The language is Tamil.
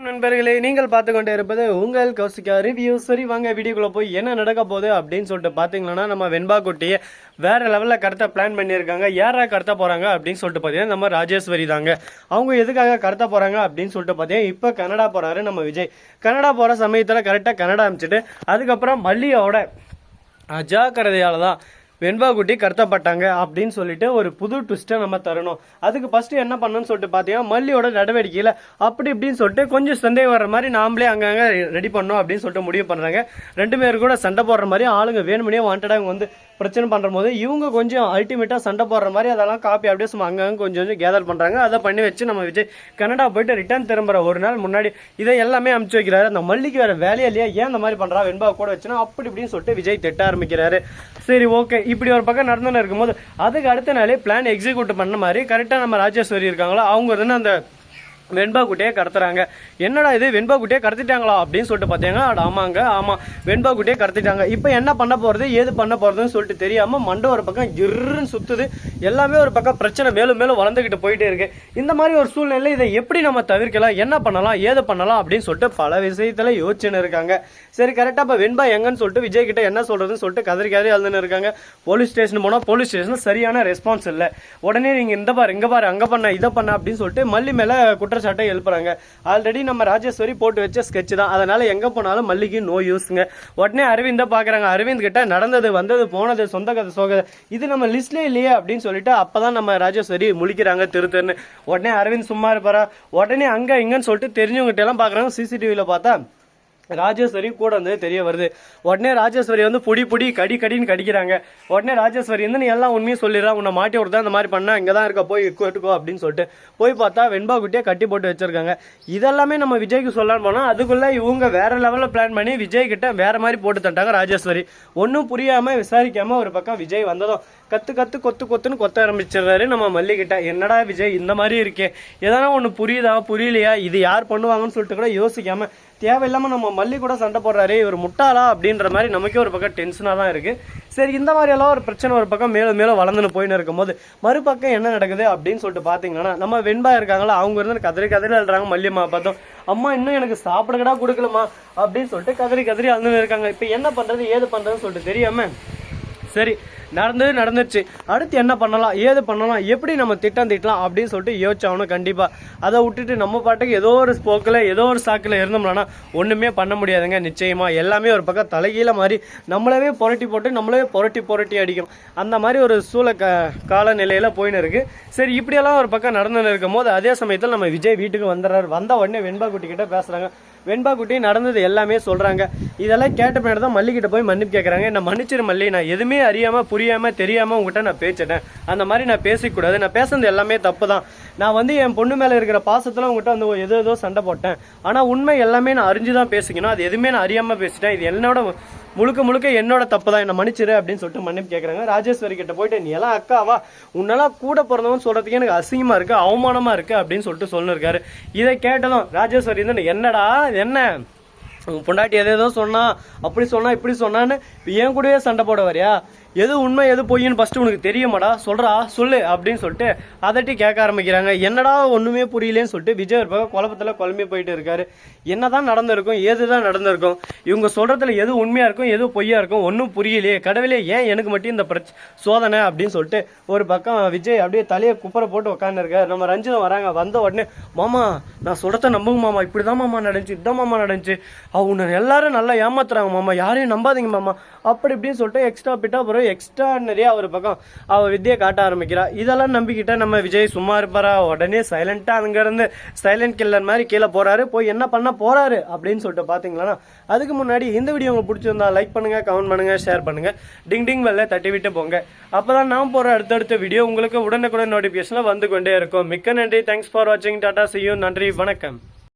நண்பர்களே, நீங்கள் பார்த்து கொண்டே இருப்பது உங்கள் கௌசிகா ரிவ்யூ. சரி வாங்க வீடியோக்குள்ள போய் என்ன நடக்க போகுது அப்படின்னு சொல்லிட்டு பார்த்தீங்கன்னா, நம்ம வெண்பா குட்டியை வேற லெவலில் கடத்த பிளான் பண்ணியிருக்காங்க. யாரா கடத்த போகிறாங்க அப்படின்னு சொல்லிட்டு பார்த்தீங்கன்னா நம்ம ராஜேஸ்வரி தாங்க. அவங்க எதுக்காக கடத்த போகிறாங்க அப்படின்னு சொல்லிட்டு பார்த்தீங்கன்னா, இப்போ கனடா போகிறாரு நம்ம விஜய். கனடா போகிற சமயத்தில் கரெக்டாக கனடா அனுப்பிச்சிட்டு அதுக்கப்புறம் மல்லியோட அஜாக்கிரதையால் தான் வெண்பா குட்டி கடத்தப்பட்டாங்க அப்படின்னு சொல்லிட்டு ஒரு புது ட்விஸ்ட்டை நம்ம தரணும். அதுக்கு ஃபஸ்ட்டு என்ன பண்ணணும்னு சொல்லிட்டு பார்த்தீங்கன்னா, மல்லியோட நடவடிக்கையில் அப்படி இப்படின்னு சொல்லிட்டு கொஞ்சம் சந்தேகம் வர்ற மாதிரி நாமளே அங்கங்கே ரெடி பண்ணோம் அப்படின்னு சொல்லிட்டு முடிவு பண்ணுறாங்க. ரெண்டு பேரும் கூட சண்டை போடுற மாதிரி ஆளுங்க வேணுமனே வாண்டடாக இவங்க வந்து பிரச்சனை பண்ணுற போது இவங்க கொஞ்சம் அல்டிமேட்டாக சண்டை போடுற மாதிரி அதெல்லாம் காப்பி அப்படியே சும்மா அங்கங்கே கொஞ்சம் கேதர் பண்ணுறாங்க. அதை பண்ணி வச்சு நம்ம விஜய் கனடா போயிட்டு ரிட்டர்ன் திரும்புகிற ஒரு நாள் முன்னாடி இதை எல்லாமே அமுச்சு வைக்கிறாரு. அந்த மல்லிக்கு வேறு வேலையே இல்லையா, ஏன் இந்த மாதிரி பண்ணுறா வெண்பா கூட வச்சுன்னா அப்படி இப்படின்னு சொல்லிட்டு விஜய் திட்ட ஆரம்பிக்கிறாரு. சரி ஓகே, இப்படி ஒரு பக்கம் நடந்துன்னு இருக்கும்போது அதுக்கு அடுத்த நாளே பிளான் எக்ஸிக்யூட் பண்ண மாதிரி கரெக்டாக நம்ம ராஜேஸ்வரி இருக்காங்களோ அவங்க வந்து அந்த வெண்பா குட்டியை கடத்துறாங்க. என்னடா இது வெண்பா குட்டியை கடத்திட்டாங்களா அப்படின்னு சொல்லிட்டு பார்த்தீங்கன்னா, ஆமாங்க ஆமாம் வெண்பா குட்டியை கடத்திட்டாங்க. இப்போ என்ன பண்ண போகிறது ஏது பண்ண போகிறதுன்னு சொல்லிட்டு தெரியாமல் மண்டை ஒரு பக்கம் கிருன்னு சுற்றுது. எல்லாமே ஒரு பக்கம் பிரச்சனை மேலும் மேலும் வளர்ந்துக்கிட்டு போயிட்டே இருக்கு. இந்த மாதிரி ஒரு சூழ்நிலை இதை எப்படி நம்ம தவிர்க்கலாம், என்ன பண்ணலாம் ஏது பண்ணலாம் அப்படின்னு சொல்லிட்டு பல விஷயத்தில் யோசிச்சுன்னு இருக்காங்க. சரி கரெக்டாக இப்போ வெண்பா எங்கன்னு சொல்லிட்டு விஜய் கிட்ட என்ன சொல்கிறதுன்னு சொல்லிட்டு கதறி எழுதுன்னு இருக்காங்க. போலீஸ் ஸ்டேஷன் போனால் போலீஸ் ஸ்டேஷனில் சரியான ரெஸ்பான்ஸ் இல்லை. உடனே நீங்கள் இந்த பாரு இங்கே பாரு அங்கே பண்ண இதை பண்ண அப்படின்னு சொல்லிட்டு மல்லி மேலே குற்றச்சாட்டை எழுப்புறாங்க. ஆல்ரெடி நம்ம ராஜேஸ்வரி போட்டு வச்ச ஸ்கெட்ச் தான், அதனால எங்க போனாலும் மல்லிக்கு நோ யூஸ்ங்க. உடனே அரவிந்த் பாக்குறாங்க. அரவிந்த் கிட்ட நடந்தது வந்தது போனது சொந்த கதை சோகதை இது நம்ம லிஸ்ட்ல இல்லையே அப்படின்னு சொல்லிட்டு அப்பதான் நம்ம ராஜேஸ்வரி முழிக்கிறாங்க திருன்னு. உடனே அரவிந்த் சும்மா இருப்பாரா, உடனே அங்க இங்கன்னு சொல்லிட்டு தெரிஞ்சவங்ககிட்ட எல்லாம் பாக்குறாங்க. சிசிடிவில பார்த்தா ராஜேஸ்வரி கூட வந்து தெரிய வருது. உடனே ராஜேஸ்வரி வந்து புடி கடின்னு கடிக்கிறாங்க. உடனே ராஜேஸ்வரி வந்து நீ எல்லாம் உண்மையும் சொல்லிடுறான், உன்னை மாட்டி விடுறதா இந்த மாதிரி பண்ணா இங்கே தான் இருக்க போய் எடுக்கோ அப்படின்னு சொல்லிட்டு போய் பார்த்தா வெண்பா குட்டியை கட்டி போட்டு வச்சிருக்காங்க. இதெல்லாமே நம்ம விஜய்க்கு சொல்லலான்னு போனால் அதுக்குள்ள இவங்க வேற லெவலில் பிளான் பண்ணி விஜய் கிட்ட வேற மாதிரி போட்டு தட்டாங்க. ராஜேஸ்வரி ஒன்றும் புரியாம விசாரிக்காம ஒரு பக்கம் விஜய் வந்ததும் கொத்துன்னு கொத்த ஆரம்பிச்சிடுறாரு நம்ம மல்லிகிட்ட. என்னடா விஜய் இந்த மாதிரி இருக்கே, எதனா ஒன்று புரியுதா புரியலையா, இது யார் பண்ணுவாங்கன்னு சொல்லிட்டு கூட யோசிக்காம தேவையில்லாமல் நம்ம மல்லி கூட சண்டை போடுறாரு, இவர் முட்டாளா அப்படின்ற மாதிரி நமக்கே ஒரு பக்கம் டென்ஷனாக தான் இருக்குது. சரி இந்த மாதிரி எல்லாம் ஒரு பிரச்சனை ஒரு பக்கம் மேலும் வளர்ந்துன்னு போயின்னு இருக்கும்போது மறுபக்கம் என்ன நடக்குது அப்படின்னு சொல்லிட்டு பார்த்தீங்கன்னா, நம்ம வெண்பா இருக்காங்களா அவங்க இருந்து கதறி எழுதுறாங்க. மல்லியம்மா பார்த்தோம், அம்மா இன்னும் எனக்கு சாப்பிடக்கடா கொடுக்கலமா அப்படின்னு சொல்லிட்டு கதறி அழுதுன்னு இருக்காங்க. இப்போ என்ன பண்ணுறது ஏது பண்ணுறதுன்னு சொல்லிட்டு தெரியாமல் சரி நடந்துருச்சு, அடுத்து என்ன பண்ணலாம் ஏது பண்ணலாம் எப்படி நம்ம திட்டலாம் அப்படின்னு சொல்லிட்டு யோசிச்சாகணும். கண்டிப்பாக அதை விட்டுட்டு நம்ம பாட்டுக்கு ஏதோ ஒரு ஸ்போக்கில் ஏதோ ஒரு சாக்கில் இருந்தோம்னா ஒன்றுமே பண்ண முடியாதுங்க. நிச்சயமாக எல்லாமே ஒரு பக்கம் தலைகீழ மாதிரி நம்மளவே புரட்டி அடிக்கும். அந்த மாதிரி ஒரு காலநிலையில் போயின்னு இருக்கு. சரி இப்படியெல்லாம் ஒரு பக்கம் நடந்துன்னு இருக்கும் போது அதே சமயத்தில் நம்ம விஜய் வீட்டுக்கு வந்துடுறாரு. வந்த உடனே வெண்பா குட்டி கிட்ட பேசுகிறாங்க. வெண்பா குட்டி நடந்தது எல்லாமே சொல்கிறாங்க. இதெல்லாம் கேட்ட பின்னாடி தான் மல்லிகிட்ட போய் மன்னிப்பு கேட்குறாங்க. என்ன மன்னிச்சிரு மல்லி, நான் எதுவுமே அறியாமல் புரியாமல் தெரியாமல் உங்ககிட்ட நான் பேசிட்டேன், அந்த மாதிரி நான் பேசிக்கூடாது, நான் பேசுறது எல்லாமே தப்பு தான், நான் வந்து என் பொண்ணு மேலே இருக்கிற பாசத்தில் உங்ககிட்ட வந்து ஏதோ சண்டை போட்டேன், ஆனால் உண்மை எல்லாமே நான் அறிஞ்சு தான் பேசிக்கணும், அது எதுவுமே நான் அறியாமல் பேசிட்டேன், இது என்னோட முழுக்க என்னோட தப்பு தான், என்ன மன்னிச்சிரு அப்படின்னு சொல்லிட்டு மன்னிப்பு கேட்குறாங்க. ராஜேஸ்வரி கிட்ட போயிட்டு நீ எல்லாம் அக்காவா, உன்னெல்லாம் கூட பிறந்தவன் சொல்கிறதுக்கு எனக்கு அசிங்கமாக இருக்குது அவமானமாக இருக்குது அப்படின்னு சொல்லிட்டு சொல்லிருக்காரு. இதை கேட்டதும் ராஜேஸ்வரி வந்து என்னடா என்ன பொண்டாட்டி எதோ சொன்னா அப்படி சொன்னா இப்படி சொன்னான்னு ஏன் கூடவே சண்டை போட வரியா, எது உண்மை எது பொய்ன்னு ஃபர்ஸ்ட் உனக்கு தெரியுமாடா சொல்லு அப்படின்னு சொல்லிட்டு அதட்டி கேட்க ஆரம்பிக்கிறாங்க. என்னடா ஒண்ணுமே புரியலேன்னு சொல்லிட்டு விஜய் ஒரு பக்கம் குழப்பத்துல குழம்பி போயிட்டு இருக்காரு. என்னதான் நடந்திருக்கும் ஏதுதான் நடந்திருக்கும், இவங்க சொல்றதுல எது உண்மையா இருக்கும் எது பொய்யா இருக்கும் ஒன்னும் புரியலையே, கடவுளே ஏன் எனக்கு மட்டும் இந்த சோதனை அப்படின்னு சொல்லிட்டு ஒரு பக்கம் விஜய் அப்படியே தலையை குப்பரை போட்டு உட்காந்து இருக்காரு. நம்ம ரஞ்சிதம் வராங்க. வந்த உடனே மாமா நான் சொல்றத நம்புங்க மாமா, இப்படிதான் மாமா நடந்துச்சு இதான் மாமா நடந்துச்சு, உன்னை எல்லாரும் நல்லா ஏமாத்துறாங்க மாமா, யாரையும் நம்பாதீங்க மாமா அப்படி இப்படின்னு சொல்லிட்டு எக்ஸ்ட்ரா பிட்டா பிறகு எக்ஸ்ட்ரானரியா ஒரு பக்கம் அவ வித்தியை காட்ட ஆரம்பிக்கிறா. இதெல்லாம் நம்பிக்கிட்ட நம்ம விஜய் சும்மா இருப்பாரா, உடனே சைலண்டா அங்க இருந்து சைலண்ட் கில்லர் மாதிரி கீழே போறாரு. போய் என்ன பண்ண போறாரு அப்படின்னு சொல்லிட்டு பாத்தீங்களா. அதுக்கு முன்னாடி இந்த வீடியோ உங்களுக்கு பிடிச்சிருந்தா லைக் பண்ணுங்க, கமெண்ட் பண்ணுங்க, ஷேர் பண்ணுங்க, டிங் வெல்ல தட்டி விட்டு போங்க. அப்பதான் நான் போற அடுத்தடுத்த வீடியோ உங்களுக்கு உடனுக்குடன் நோட்டிபிகேஷன்ல வந்து கொண்டே இருக்கும். மிக்க நன்றி, தேங்க்ஸ் ஃபார் வாட்சிங், டாடா, see you, நன்றி, வணக்கம்.